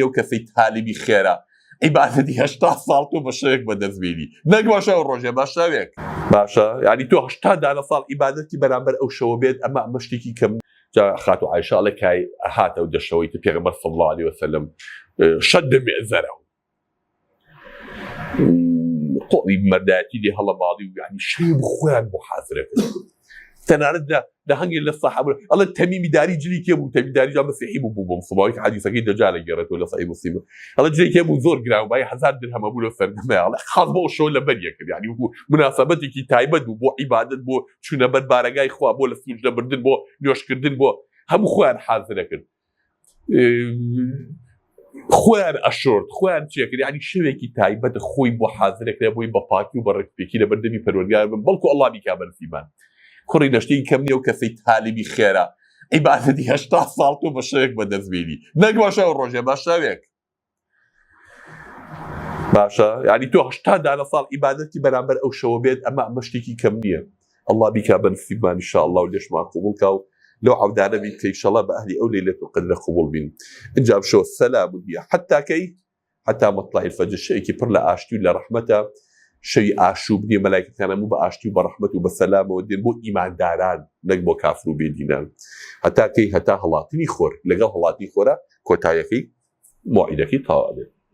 ئەو کەسەی تالیبی خێرا عیبادەتی 80 ساڵ تۆ بە شەوێک بەدەستبێنی نەک باشە ئەو ڕۆژێ بە شەوێک باشە یعنی تۆ 80 دانە ساڵ عیبادەتی بەرامبەر ئەو شەوە بێت ئەمە شتێکی کەم خاتو عایشە ئەڵێ کای هاتە و دەشەوەی پێغەمبەر صلی الله عليه وسلم شد مئزره قۆڵی مەردایەتی لێ هەڵەماڵی و یعنی شەوی خۆیان بۆ حازرە کرد تەنانەت لە هەنگێک لە سەحابە ئەڵێ تەمیمی داری جلی کێ بوو تەمیمی داری جا مەسیحی بوو بۆ مسڵمانی کە حەدیثەکەی دەجا لەگەڕێتەوە لە سەحیح موسڵم ئەڵێ جلی کێ بوو زۆر گرانبایی 1000 درهەمە بوو لە فەردەمەیە ئەڵێ خاڵ بۆ شەوە لەبەریە کرد یعنی وەکو مناسەبەتێکی تایبەت بوو بۆ عیبادەت بۆ چوونە بەر بارەگای خوا بۆ لە سوجدەبردن بۆ نوێشکردن بۆ هەموو خۆیان حازرە کرد خۆیان ئەشۆرد خۆیان چێکرد یعنی شەوێکی تایبەت خۆی بۆ حازرەکرێ بۆی بە پاکی و بە ڕێکپێکی لە بەردەمی پەروەردگار بن بەڵکو ئەڵڵا بیکا بەنسیبان کوڕی دەشتێکی کەم نییە و کەسەی تالیبی خێرا عیبادەتی 80 ساڵ تۆ بە شەوێک بەدەستبێنی نەک باشە ئەو ڕۆژێ بە شەوێک باشە یعنی تۆ 80 دانە ساڵ عیبادەتی بەرامبەر ئەو شەوە بێت ئەمە شتێکی کەم نییە ئەڵڵا بیکا بەنسیبمان ئینشاءالله و لێشمان قبوڵ کا و لو عودانا بين كي إن شاء الله بأهلي أو ليلة القدر قبول بين إن جاب شو السلام هي حتى مطلع الفجر شيء كي برلا آشتي ولا رحمته شيء آشو بني ملائكة كان مو بآشتي وبرحمته وبسلامه ودين مو إيمان داران نجمو كافرو بيدينان حتى هلاتني خور لقى هلاتني خورا كوتايكي موعدكي طوالي